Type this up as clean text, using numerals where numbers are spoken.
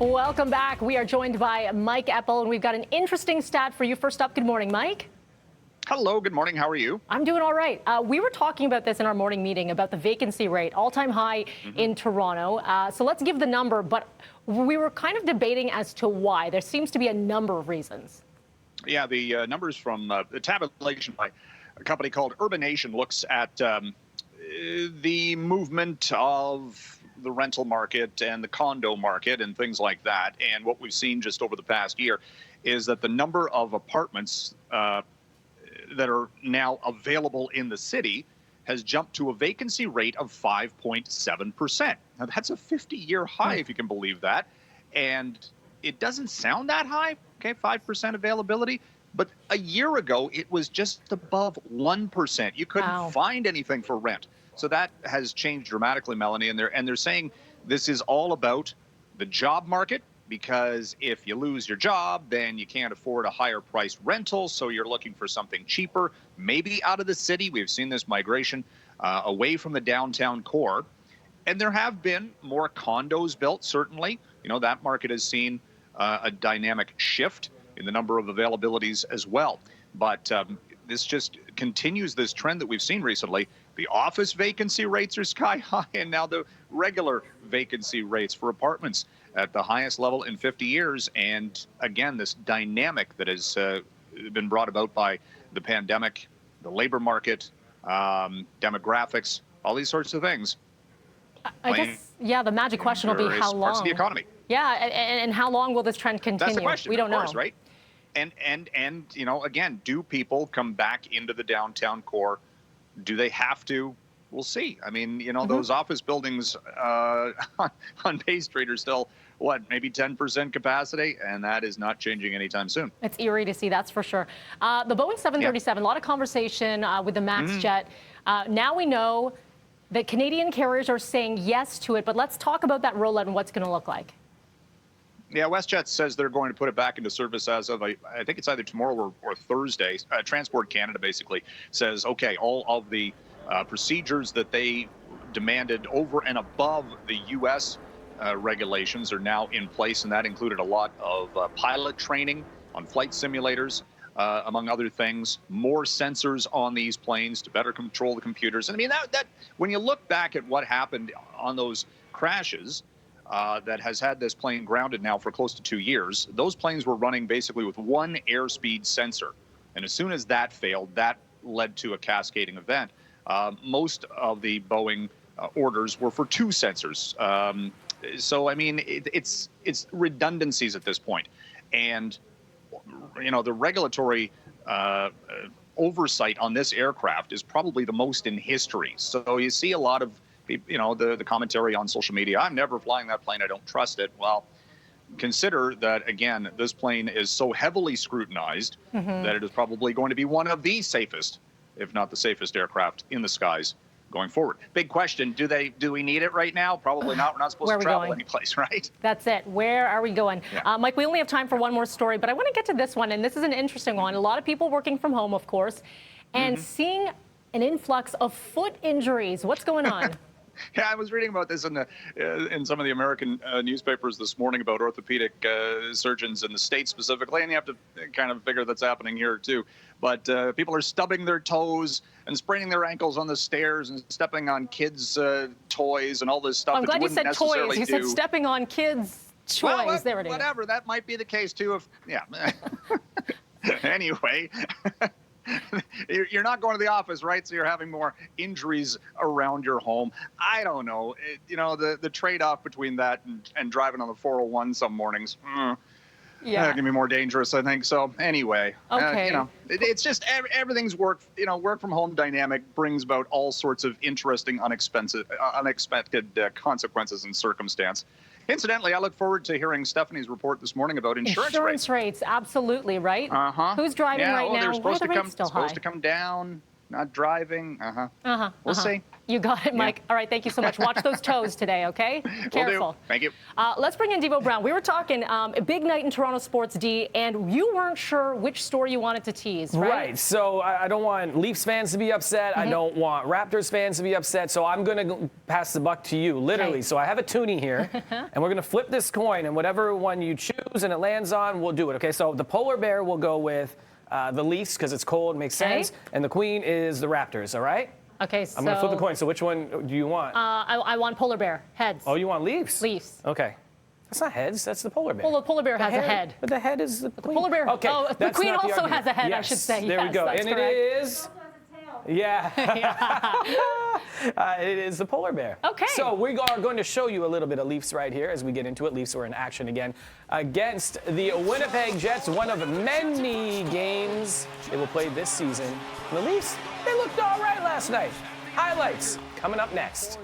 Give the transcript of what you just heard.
Welcome back. We are joined by Mike Eppel, and we've got an interesting stat for you. First up, good morning, Mike. Hello, good morning. How are you? I'm doing all right. We were talking about this in our morning meeting about the vacancy rate, all-time high in Toronto. So let's give the number, but we were kind of debating as to why. There seems to be a number of reasons. Yeah, the numbers from the tabulation by a company called Urbanation looks at the movement of the rental market and the condo market and things like that. And what we've seen just over the past year is that the number of apartments that are now available in the city has jumped to a vacancy rate of 5.7%. Now, that's a 50-year high, if you can believe that. And it doesn't sound that high, okay, 5% availability. But a year ago, it was just above 1%. You couldn't find anything for rent. So that has changed dramatically, Melanie. And they're saying this is all about the job market, because if you lose your job, then you can't afford a higher priced rental. So you're looking for something cheaper, maybe out of the city. We've seen this migration away from the downtown core. And there have been more condos built, certainly. You know, that market has seen a dynamic shift in the number of availabilities as well. But this just continues this trend that we've seen recently. The office vacancy rates are sky high, and now the regular vacancy rates for apartments at the highest level in 50 years. And again, this dynamic that has been brought about by the pandemic, the labor market, demographics, all these sorts of things. I guess, yeah, the magic question will be how long. Parts of the economy. Yeah, and how long will this trend continue? That's the question. We don't know, right? And you know, again, do people come back into the downtown core? Do they have to? We'll see. I mean, you know, those office buildings on Bay Street are still, what, maybe 10% capacity, and that is not changing anytime soon. It's eerie to see, that's for sure. The Boeing 737, a lot of conversation with the MAX jet. Now we know that Canadian carriers are saying yes to it, but let's talk about that rollout and what's going to look like. Yeah, WestJet says they're going to put it back into service as of, I think it's either tomorrow or Thursday. Transport Canada basically says, okay, all of the procedures that they demanded over and above the U.S. Regulations are now in place, and that included a lot of pilot training on flight simulators, among other things, more sensors on these planes to better control the computers. And I mean, that when you look back at what happened on those crashes, that has had this plane grounded now for close to 2 years. Those planes were running basically with one airspeed sensor. And as soon as that failed, that led to a cascading event. Most of the Boeing orders were for 2 sensors. So, I mean, it's redundancies at this point. And, you know, the regulatory oversight on this aircraft is probably the most in history. So you see a lot of, you know, the commentary on social media, I'm never flying that plane, I don't trust it. Well, consider that, again, this plane is so heavily scrutinized that it is probably going to be one of the safest, if not the safest aircraft in the skies going forward. Big question, do we need it right now? Probably not. We're not supposed to travel anyplace, right? That's it. Where are we going? Yeah. Mike, we only have time for one more story, but I want to get to this one, and this is an interesting one. A lot of people working from home, of course, and seeing an influx of foot injuries. What's going on? Yeah, I was reading about this in some of the American newspapers this morning about orthopedic surgeons in the States specifically, and you have to kind of figure that's happening here too. But people are stubbing their toes and spraining their ankles on the stairs and stepping on kids' toys and all this stuff. I'm glad you said toys. You said stepping on kids' toys. Well, there it is. Whatever, that might be the case too. Anyway. You're not going to the office, right? So you're having more injuries around your home. I don't know. You know, the trade-off between that and driving on the 401 some mornings, that can be more dangerous, I think. So anyway, okay. You know, it's just everything's work from home dynamic brings about all sorts of interesting, unexpected consequences and circumstance. Incidentally, I look forward to hearing Stephanie's report this morning about insurance rates. Insurance rates, absolutely, right? Who's driving right now? They're supposed Why are the rates still high? to come down. not driving. We'll see. You got it, Mike. All right, thank you so much. Watch those toes today, okay? Careful. Will do. Thank you. Let's bring in Devo Brown. We were talking a big night in Toronto sports, D, and you weren't sure which story you wanted to tease, right? Right. So I don't want Leafs fans to be upset. I don't want Raptors fans to be upset. So I'm going to pass the buck to you, literally. Okay. So I have a toonie here, and we're going to flip this coin, and whatever one you choose and it lands on, we'll do it. Okay. So the polar bear will go with the Leafs because it's cold, makes sense, and the queen is the Raptors. All right. Okay, so I'm going to flip the coin. So which one do you want? I want polar bear, heads. Oh, you want Leafs? Leafs. Okay. That's not heads. That's the polar bear. Well, the polar bear has a head. But the head is the queen. Polar bear. Okay. Oh, the that's queen not the also argument. has a head, I Yes, should say. There we Yes, go. that's And correct. it is. Yeah. It is the polar bear. Okay. So we are going to show you a little bit of Leafs right here as we get into it. Leafs are in action again against the Winnipeg Jets, one of many games they will play this season. And the Leafs, they looked all right last night. Highlights coming up next.